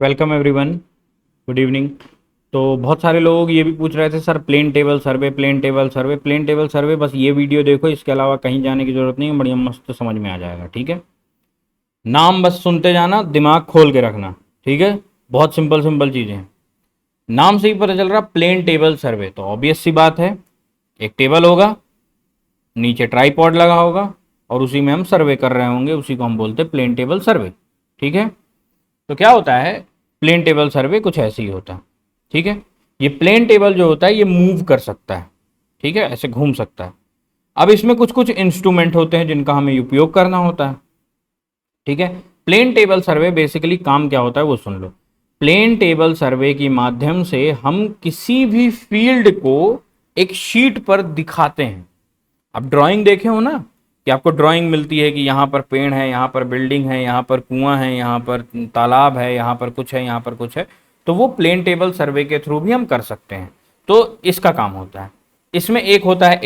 Welcome everyone. Good evening. तो बहुत सारे लोग ये भी पूछ रहे थे sir plane table survey, plane table survey, plane table survey. बस ये वीडियो देखो, इसके अलावा कहीं जाने की ज़रूरत नहीं है, बढ़िया मस्त समझ में आ जाएगा। ठीक है, नाम बस सुनते जाना, दिमाग खोल के रखना। ठीक है, बहुत सिंपल सिंपल चीज़ें हैं। नाम से ही पता चल रहा प्लेन टेबल सर्वे, तो ऑब्वियस सी बात है, एक टेबल होगा, नीचे ट्राईपॉड लगा होगा और उसी में हम सर्वे कर रहे होंगे, उसी को हम बोलते हैं प्लेन टेबल सर्वे। ठीक है, तो क्या होता है प्लेन टेबल सर्वे, कुछ ऐसे ही होता है। ठीक है, ये प्लेन टेबल जो होता है ये मूव कर सकता है। ठीक है, ऐसे घूम सकता है। अब इसमें कुछ कुछ इंस्ट्रूमेंट होते हैं जिनका हमें उपयोग करना होता है। ठीक है, प्लेन टेबल सर्वे बेसिकली काम क्या होता है वो सुन लो। प्लेन टेबल सर्वे के माध्यम से हम किसी भी फील्ड को एक शीट पर दिखाते हैं। आप ड्राइंग देखे हो ना, कि आपको ड्राइंग मिलती है कि यहाँ पर पेड़ है, यहाँ पर बिल्डिंग है, यहाँ पर कुआं है, यहाँ पर तालाब है, यहाँ पर कुछ है, यहाँ पर कुछ है। तो वो प्लेन टेबल सर्वे के थ्रू भी हम कर सकते हैं। तो इसका काम होता है। इसमें एक होता है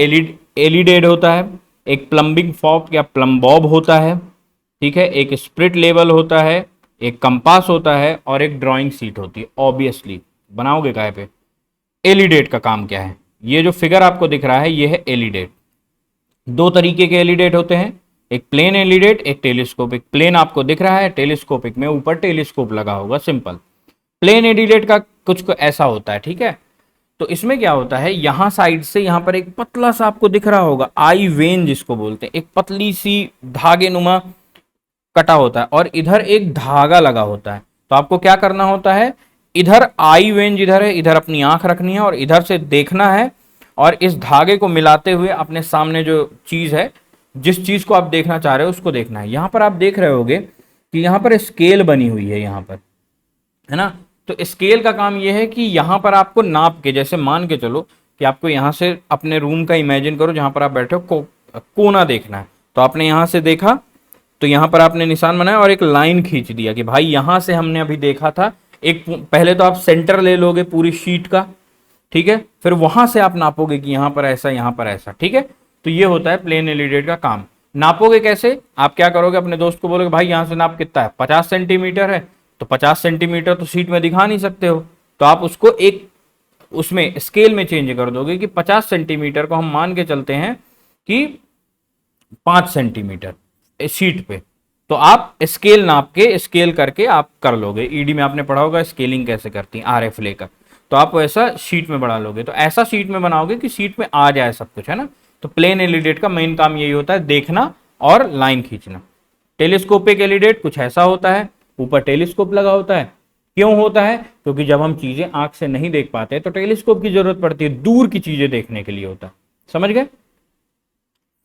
एलिडेड होता है, एक प्लम्बिंग फॉर्क या प्लम्बॉब होता है। ठीक है, एक स्प्रिट लेवल होता है, एक कंपास होता है और एक ड्राइंग सीट होती है। ऑब्वियसली बनाओगे काहे पे। एलिडेट का काम क्या है, ये जो फिगर आपको दिख रहा है ये है एलिडेट। दो तरीके के एलिडेट होते हैं, एक प्लेन एलिडेट, एक टेलीस्कोप। एक प्लेन आपको दिख रहा है, टेलीस्कोपिक में ऊपर टेलीस्कोप लगा होगा, सिंपल। प्लेन एलिडेट का कुछ ऐसा होता है। ठीक है, तो इसमें क्या होता है, यहां साइड से यहां पर एक पतला सा आपको दिख रहा होगा, आई वेन जिसको बोलते हैं, एक पतली सी धागे नुमा कटा होता है और इधर एक धागा लगा होता है। तो आपको क्या करना होता है, इधर आई वेन जिधर है इधर अपनी आंख रखनी है और इधर से देखना है और इस धागे को मिलाते हुए अपने सामने जो चीज है, जिस चीज को आप देखना चाह रहे हो उसको देखना है। यहां पर आप देख रहे होगे कि यहां पर स्केल बनी हुई है, यहां पर है ना। तो स्केल का काम यह है कि यहां पर आपको नाप के, जैसे मान के चलो कि आपको यहां से अपने रूम का इमेजिन करो जहां पर आप बैठे हो, कोना देखना है। तो आपने यहां से देखा, तो यहां पर आपने निशान बनाया और एक लाइन खींच दिया कि भाई यहां से हमने अभी देखा था। एक पहले तो आप सेंटर ले लोगे पूरी शीट का, ठीक है, फिर वहां से आप नापोगे कि यहां पर ऐसा, यहां पर ऐसा। ठीक है, तो ये होता है प्लेन एलिडेट का काम। नापोगे कैसे, आप क्या करोगे, अपने दोस्त को बोलोगे भाई यहां से नाप कितना है, 50 सेंटीमीटर है। तो 50 सेंटीमीटर तो शीट में दिखा नहीं सकते हो, तो आप उसको एक उसमें स्केल में चेंज कर दोगे कि 50 सेंटीमीटर को हम मान के चलते हैं कि 5 सेंटीमीटर शीट पे। तो आप स्केल नाप के, स्केल करके आप कर लोगे। ईडी में आपने पढ़ा होगा स्केलिंग कैसे करती है, आरएफ लेकर। तो आप वैसा शीट में बना लोगे, तो ऐसा शीट में बनाओगे कि शीट में आ जाए सब कुछ, है ना। तो प्लेन एलिडेट का मेन काम यही होता है, देखना और लाइन खींचना। टेलीस्कोपिक एलिडेट कुछ ऐसा होता है, ऊपर टेलीस्कोप लगा होता है। क्यों होता है, क्योंकि जब हम चीजें आंख से नहीं देख पाते तो टेलीस्कोप की जरूरत पड़ती है, दूर की चीजें देखने के लिए होता है। समझ गए।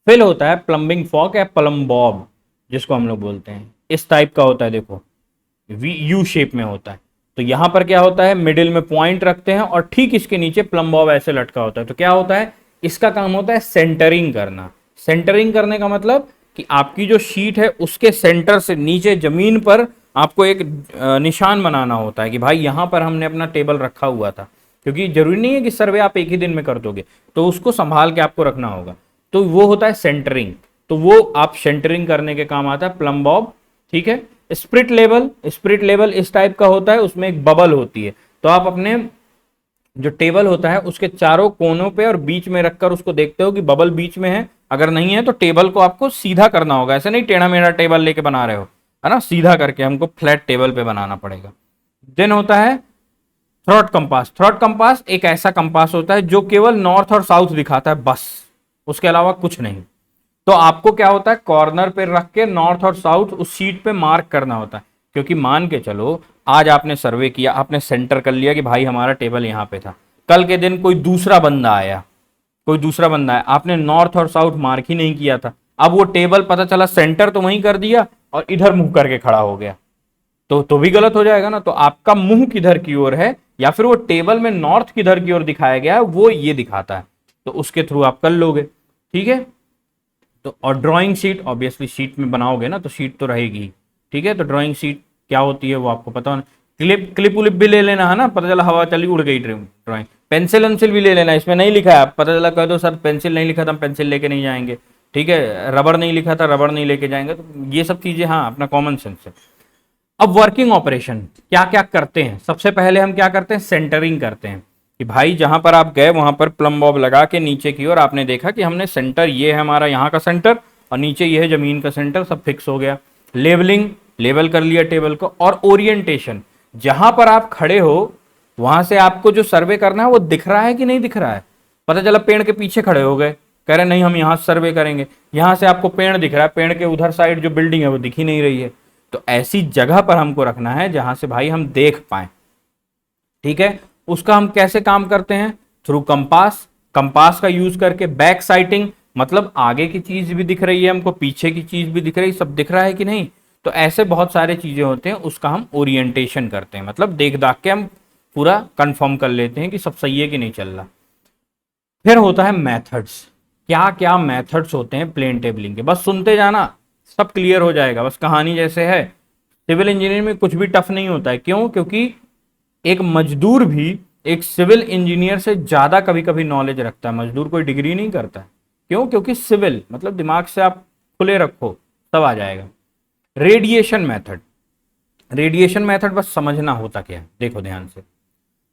फिर होता है प्लम्बिंग फॉर्क या प्लम्बॉब, जिसको हम लोग बोलते हैं। इस टाइप का होता है, देखो वी यू शेप में होता है। तो यहां पर क्या होता है, मिडिल में पॉइंट रखते हैं और ठीक इसके नीचे प्लम्बॉब ऐसे लटका होता है। तो क्या होता है, इसका काम होता है सेंटरिंग करना। सेंटरिंग करने का मतलब कि आपकी जो शीट है उसके सेंटर से नीचे जमीन पर आपको एक निशान बनाना होता है कि भाई यहां पर हमने अपना टेबल रखा हुआ था। क्योंकि जरूरी नहीं है कि सर्वे आप एक ही दिन में कर दोगे, तो उसको संभाल के आपको रखना होगा। तो वो होता है सेंटरिंग। तो वो आप सेंटरिंग करने के काम आता है प्लम्बॉब। ठीक है, स्प्रिट लेवल, स्प्रिट लेवल इस टाइप का होता है, उसमें एक बबल होती है। तो आप अपने जो टेबल होता है उसके चारों कोनों पे और बीच में रखकर उसको देखते हो कि बबल बीच में है। अगर नहीं है तो टेबल को आपको सीधा करना होगा, ऐसे नहीं टेढ़ा मेढ़ा टेबल लेके बना रहे हो, है ना। सीधा करके हमको फ्लैट टेबल पे बनाना पड़ेगा। देन होता है थ्रॉट कंपास। थ्रॉट कंपास एक ऐसा कंपास होता है जो केवल नॉर्थ और साउथ दिखाता है, बस, उसके अलावा कुछ नहीं। तो आपको क्या होता है, कॉर्नर पे रख के नॉर्थ और साउथ उस शीट पे मार्क करना होता है। क्योंकि मान के चलो आज आपने सर्वे किया, आपने सेंटर कर लिया कि भाई हमारा टेबल यहां पे था। कल के दिन कोई दूसरा बंदा आया, कोई दूसरा बंदा आया, आपने नॉर्थ और साउथ मार्क ही नहीं किया था। अब वो टेबल पता चला सेंटर तो वहीं कर दिया और इधर मुंह करके खड़ा हो गया, तो भी गलत हो जाएगा ना। तो आपका मुंह किधर की ओर है या फिर वो टेबल में नॉर्थ किधर की ओर दिखाया गया है वो ये दिखाता है। तो उसके थ्रू आप कर लोगे। ठीक है, तो और ड्राइंग शीट, ऑब्वियसली शीट में बनाओगे ना तो शीट तो रहेगी। ठीक है, तो ड्राइंग शीट क्या होती है वो आपको पता होना। क्लिप क्लिप उलिप भी ले लेना, है ना, पता चला हवा चली उड़ गई ड्राइंग। पेंसिल वेंसिल भी ले लेना, इसमें नहीं लिखा है, पता चला कह दो सर पेंसिल नहीं लिखा था, हम पेंसिल लेके नहीं जाएंगे। ठीक है, रबर नहीं लिखा था, रबर नहीं लेके जाएंगे। तो ये सब चीजें हाँ अपना कॉमन सेंस है। अब वर्किंग ऑपरेशन क्या क्या करते हैं, सबसे पहले हम क्या करते हैं, सेंटरिंग करते हैं कि भाई जहां पर आप गए वहां पर प्लम बॉब लगा के नीचे की ओर आपने देखा कि हमने सेंटर, ये है हमारा यहाँ का सेंटर और नीचे ये है जमीन का सेंटर, सब फिक्स हो गया। लेवलिंग, लेवल कर लिया टेबल को। और ओरिएंटेशन, जहां पर आप खड़े हो वहां से आपको जो सर्वे करना है वो दिख रहा है कि नहीं दिख रहा है। पता चला पेड़ के पीछे खड़े हो गए, कह रहे नहीं हम यहां सर्वे करेंगे, यहां से आपको पेड़ दिख रहा है, पेड़ के उधर साइड जो बिल्डिंग है वो दिख ही नहीं रही है। तो ऐसी जगह पर हमको रखना है जहां से भाई हम देख पाए, ठीक है। उसका हम कैसे काम करते हैं, थ्रू कंपास। कंपास का यूज करके बैक साइटिंग, मतलब आगे की चीज भी दिख रही है हमको, पीछे की चीज भी दिख रही है, सब दिख रहा है कि नहीं। तो ऐसे बहुत सारे चीजें होते हैं, उसका हम ओरिएंटेशन करते हैं, मतलब देख दाख के हम पूरा कंफर्म कर लेते हैं कि सब सही है कि नहीं चल रहा। फिर होता है मेथड्स। क्या क्या मेथड्स होते हैं प्लेन टेबलिंग के, बस सुनते जाना, सब क्लियर हो जाएगा, बस कहानी जैसे है। सिविल इंजीनियरिंग में कुछ भी टफ नहीं होता है, क्यों, क्योंकि एक मजदूर भी एक सिविल इंजीनियर से ज्यादा कभी कभी नॉलेज रखता है। मजदूर कोई डिग्री नहीं करता है, क्यों, क्योंकि सिविल मतलब दिमाग से आप खुले रखो तब आ जाएगा। रेडिएशन मेथड, रेडिएशन मेथड बस समझना होता क्या है, देखो ध्यान से।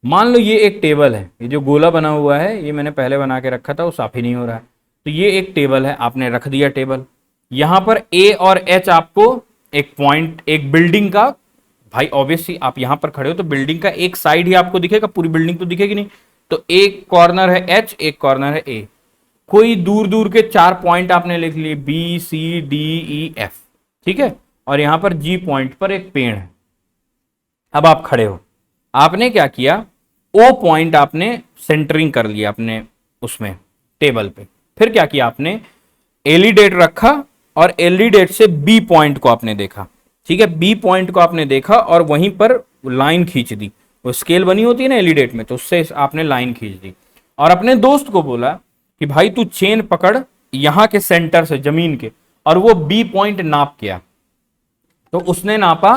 मान लो ये एक टेबल है, ये जो गोला बना हुआ है ये मैंने पहले बना के रखा था, वो साफ ही नहीं हो रहा है। तो ये एक टेबल है, आपने रख दिया टेबल, यहां पर ए और एच आपको एक पॉइंट, एक बिल्डिंग का, भाई ऑब्वियसली आप यहां पर खड़े हो तो बिल्डिंग का एक साइड ही आपको दिखेगा, पूरी बिल्डिंग तो दिखेगी नहीं। तो एक कॉर्नर है एच, एक कॉर्नर है ए, कोई दूर दूर के 4 पॉइंट आपने लिख लिए, B C D E F, ठीक है। और यहां पर जी पॉइंट पर एक पेड़ है। अब आप खड़े हो, आपने क्या किया, ओ पॉइंट आपने सेंटरिंग कर लिया अपने उसमें टेबल पे। फिर क्या किया आपने, एलिडेट रखा और एलिडेट से बी पॉइंट को आपने देखा, ठीक है। बी पॉइंट को आपने देखा और वहीं पर लाइन खींच दी, वो स्केल बनी होती है ना एलिडेट में, तो उससे आपने लाइन खींच दी और अपने दोस्त को बोला कि भाई तू चेन पकड़ यहां के सेंटर से जमीन के, और वो बी पॉइंट नाप किया। तो उसने नापा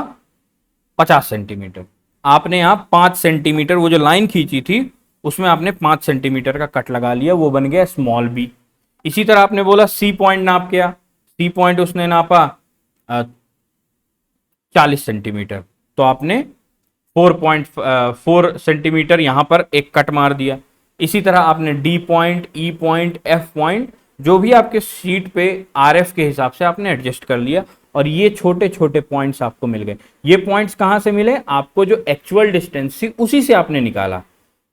50 सेंटीमीटर, आपने यहां 5 सेंटीमीटर, वो जो लाइन खींची थी उसमें आपने 5 सेंटीमीटर का कट लगा लिया, वो बन गया स्मॉल बी। इसी तरह आपने बोला सी पॉइंट नाप किया, सी पॉइंट उसने नापा 40 सेंटीमीटर, तो आपने 4.4 सेंटीमीटर यहां पर एक कट मार दिया। इसी तरह आपने डी पॉइंट, ई पॉइंट, एफ पॉइंट, जो भी आपके शीट पे आरएफ के हिसाब से आपने एडजस्ट कर लिया, और ये छोटे छोटे पॉइंट्स आपको मिल गए। ये पॉइंट्स कहां से मिले आपको, जो एक्चुअल डिस्टेंस थी उसी से आपने निकाला।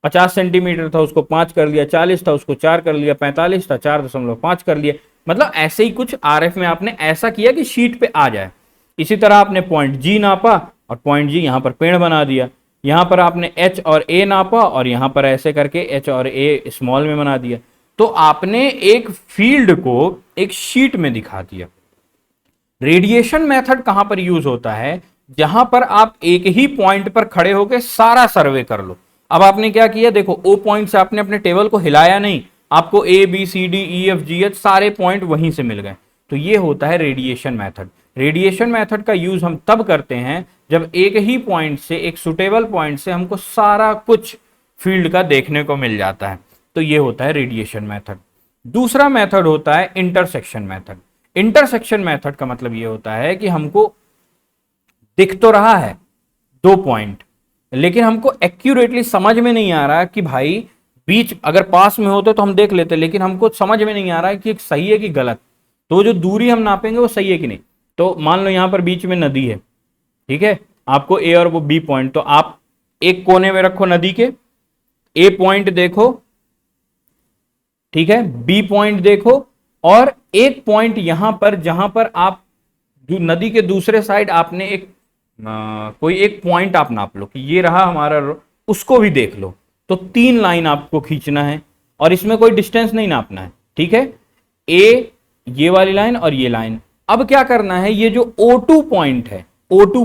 50 सेंटीमीटर था उसको 5 कर लिया, 40 था उसको 4 कर लिया, 45 था 4.5 कर लिया, मतलब ऐसे ही कुछ आरएफ में आपने ऐसा किया कि शीट पे आ जाए। इसी तरह आपने पॉइंट जी नापा और पॉइंट जी यहां पर पेड़ बना दिया। यहां पर आपने एच और ए नापा और यहां पर ऐसे करके एच और ए स्मॉल में बना दिया। तो आपने एक फील्ड को एक शीट में दिखा दिया। रेडिएशन मेथड कहां पर यूज होता है, जहां पर आप एक ही पॉइंट पर खड़े होकर सारा सर्वे कर लो। अब आपने क्या किया, देखो ओ पॉइंट से आपने अपने टेबल को हिलाया नहीं, आपको A B C D E F G H सारे पॉइंट वहीं से मिल गए। तो ये होता है रेडिएशन मेथड। रेडिएशन मेथड का यूज हम तब करते हैं जब एक ही पॉइंट से, एक सुटेबल पॉइंट से हमको सारा कुछ फील्ड का देखने को मिल जाता है। तो ये होता है रेडिएशन मेथड। दूसरा मेथड होता है इंटरसेक्शन मेथड। इंटरसेक्शन मेथड का मतलब ये होता है कि हमको दिख तो रहा है 2 पॉइंट, लेकिन हमको एक्यूरेटली समझ में नहीं आ रहा कि भाई बीच अगर पास में होते तो हम देख लेते, लेकिन हमको समझ में नहीं आ रहा है कि सही है कि गलत। तो जो दूरी हम नापेंगे वो सही है कि नहीं। तो मान लो यहां पर बीच में नदी है, ठीक है, आपको ए और वो बी पॉइंट, तो आप एक कोने में रखो नदी के, ए पॉइंट देखो, ठीक है, बी पॉइंट देखो, और एक पॉइंट यहां पर जहां पर आप नदी के दूसरे साइड आपने एक कोई एक पॉइंट आप नाप लो कि ये रहा हमारा, उसको भी देख लो। तो 3 लाइन आपको खींचना है और इसमें कोई डिस्टेंस नहीं नापना है, ठीक है, ए ये वाली लाइन और ये लाइन। अब क्या करना है, ये जो O2 पॉइंट है, O2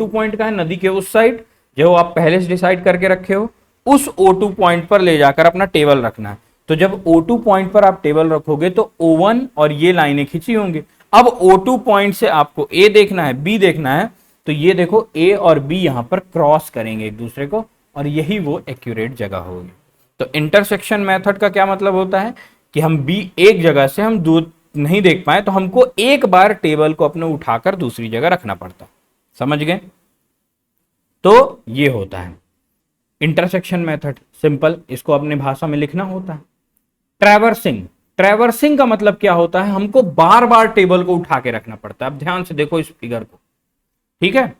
पॉइंट का है नदी के उस साइड, जो आप पहले से डिसाइड करके रखे हो, उस O2 पॉइंट पर ले जाकर अपना टेबल रखना है। तो जब O2 पॉइंट पर आप टेबल रखोगे तो O1 और ये लाइनें खींची होंगी। अब O2 पॉइंट से आपको A देखना है, B देखना है, तो ये देखो A और B यहां पर क्रॉस करेंगे एक दूसरे को, और यही वो एक्यूरेट जगह होगी। तो इंटरसेक्शन मेथड का क्या मतलब होता है कि हम B एक जगह से हम दूर नहीं देख पाए तो हमको एक बार टेबल को अपने उठाकर दूसरी जगह रखना पड़ता। समझ गए? तो ये होता है इंटरसेक्शन मेथड, सिंपल, इसको अपने भाषा में लिखना होता है। ट्रैवर्सिंग, ट्रैवर्सिंग का मतलब क्या होता है, हमको बार बार टेबल को उठा के रखना पड़ता है। अब ध्यान से देखो इस फिगर को, ठीक है।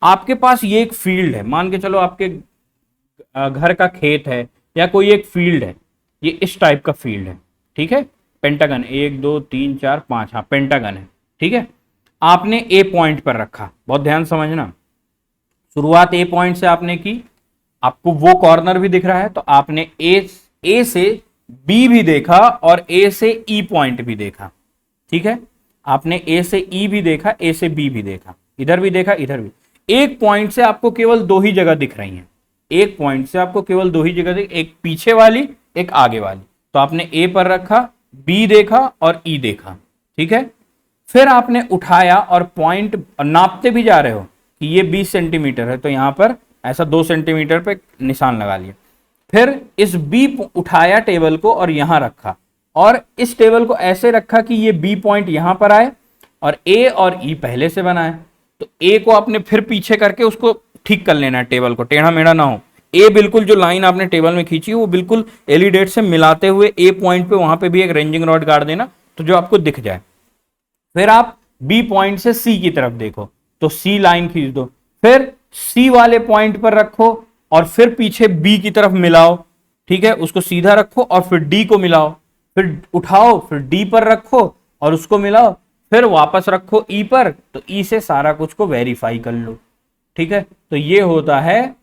आपके पास ये एक फील्ड है, मान के चलो आपके घर का खेत है या कोई एक फील्ड है, ये इस टाइप का फील्ड है, ठीक है। पेंटागन 1 2 3 4 5, हाँ पेंटागन है, ठीक है। आपने ए पॉइंट पर रखा, बहुत ध्यान समझना, शुरुआत ए पॉइंट से आपने की, आपको वो कॉर्नर भी दिख रहा है, तो आपने ए से बी भी देखा और ए से ई पॉइंट भी देखा, ठीक है। आपने ए से ई भी देखा, ए से बी भी देखा, इधर भी देखा, इधर भी। एक पॉइंट से आपको केवल दो ही जगह दिख रही हैं, एक पॉइंट से आपको केवल दो ही जगह दिख, एक पीछे वाली, एक आगे वाली। तो आपने ए पर रखा, बी देखा और ई देखा, ठीक है। फिर आपने उठाया और पॉइंट नापते भी जा रहे हो कि ये 20 सेंटीमीटर है, तो यहां पर ऐसा 2 सेंटीमीटर पे निशान लगा लिया। फिर इस बी उठाया टेबल को और यहां रखा, और इस टेबल को ऐसे रखा कि ये बी पॉइंट यहां पर आए और ए और ई पहले से बनाए। तो ए को आपने फिर पीछे करके उसको ठीक कर लेना है, टेबल को टेढ़ा मेढ़ा ना हो। ए बिल्कुल जो लाइन आपने टेबल में खींची वो बिल्कुल एलिडेट से मिलाते हुए ए पॉइंट पे वहां पे भी एक रेंजिंग रॉड गाड़ देना, तो जो आपको दिख जाए। फिर आप बी पॉइंट से सी की तरफ देखो, तो सी लाइन खींच दो, फिर सी वाले पॉइंट पर रखो और फिर पीछे बी की तरफ मिलाओ, ठीक है, उसको सीधा रखो और फिर डी को मिलाओ, फिर उठाओ, फिर डी पर रखो और उसको मिलाओ, फिर वापस रखो ई पर, तो ई से सारा कुछ को वेरीफाई कर लो, ठीक है। तो ये होता है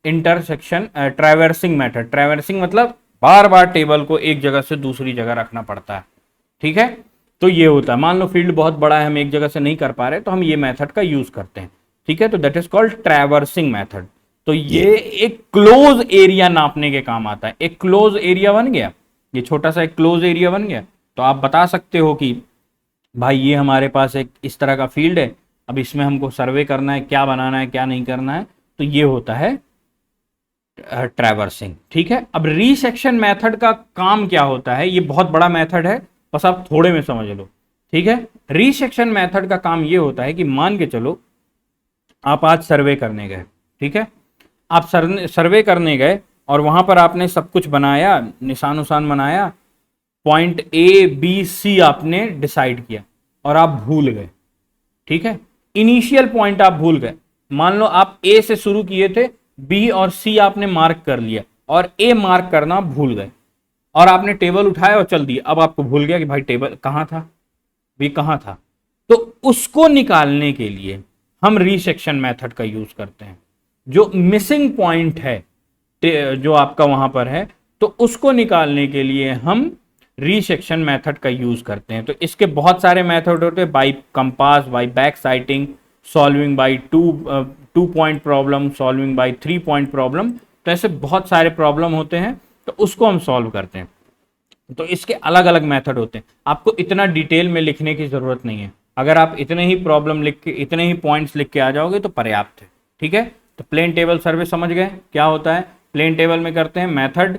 इंटरसेक्शन ट्रैवर्सिंग मेथड। ट्रैवर्सिंग मतलब बार बार टेबल को एक जगह से दूसरी जगह रखना पड़ता है, ठीक है। तो ये होता है, मान लो फील्ड बहुत बड़ा है, हम एक जगह से नहीं कर पा रहे, तो हम ये मेथड का यूज करते हैं, ठीक है। तो that is called traversing method. तो ये एक क्लोज एरिया नापने के काम आता है। एक क्लोज एरिया बन गया, ये छोटा सा एक क्लोज एरिया बन गया, तो आप बता सकते हो कि भाई ये हमारे पास एक इस तरह का फील्ड है, अब इसमें हमको सर्वे करना है, क्या बनाना है क्या नहीं करना है, तो ये होता है ट्रैवर्सिंग, ठीक है। अब रीसेक्शन मेथड का काम क्या होता है, ये बहुत बड़ा मेथड है, बस आप थोड़े में समझ लो, ठीक है। रीसेक्शन मेथड का काम ये होता है कि मान के चलो आप आज सर्वे करने गए, ठीक है। आप सर्वे करने गए और वहां पर आपने सब कुछ बनाया, निशान उशान बनाया, पॉइंट ए बी सी आपने डिसाइड किया और आप भूल गए, ठीक है। इनिशियल पॉइंट आप भूल गए, मान लो आप ए से शुरू किए थे, बी और सी आपने मार्क कर लिया और ए मार्क करना भूल गए, और आपने टेबल उठाया और चल दिया। अब आपको भूल गया कि भाई टेबल कहां था, बी कहां था, तो उसको निकालने के लिए हम रीसेक्शन मेथड का यूज करते हैं। जो मिसिंग पॉइंट है जो आपका वहां पर है, तो उसको निकालने के लिए हम रीसेक्शन मेथड का यूज करते हैं। तो इसके बहुत सारे मेथड होते हैं, by compass, by back sighting, solving by two point problem, solving by 3 point problem. तो ऐसे बहुत सारे प्रॉब्लम होते हैं, तो उसको हम सॉल्व करते हैं। तो इसके अलग अलग मेथड होते हैं, आपको इतना डिटेल में लिखने की जरूरत नहीं है। अगर आप इतने ही प्रॉब्लम लिख के, इतने ही पॉइंट्स लिख के आ जाओगे तो पर्याप्त है, ठीक है। तो प्लेन टेबल सर्वे समझ गए क्या होता है। प्लेन टेबल में करते हैं मेथड,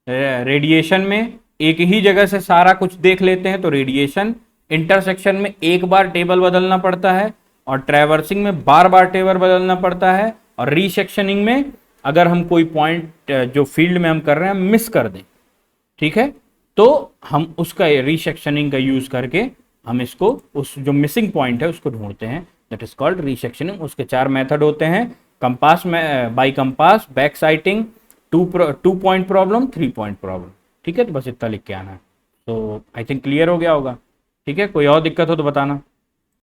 रेडिएशन में एक ही जगह से सारा कुछ देख लेते हैं, तो रेडिएशन, इंटरसेक्शन में एक बार टेबल बदलना पड़ता है, और ट्रैवर्सिंग में बार बार टेबल बदलना पड़ता है, और रीसेक्शनिंग में अगर हम कोई पॉइंट जो फील्ड में हम कर रहे हैं मिस कर दें, ठीक है, तो हम उसका रीसेक्शनिंग का यूज करके हम इसको, उस जो मिसिंग पॉइंट है उसको ढूंढते हैं, दैट इज कॉल्ड रीसेक्शनिंग। उसके 4 मेथड होते हैं, कंपास में, by compass, back sighting, 2 point problem, 3 point problem, ठीक है। तो बस इतना लिख के आना है। तो आई थिंक क्लियर हो गया होगा, ठीक है। कोई और दिक्कत हो तो बताना।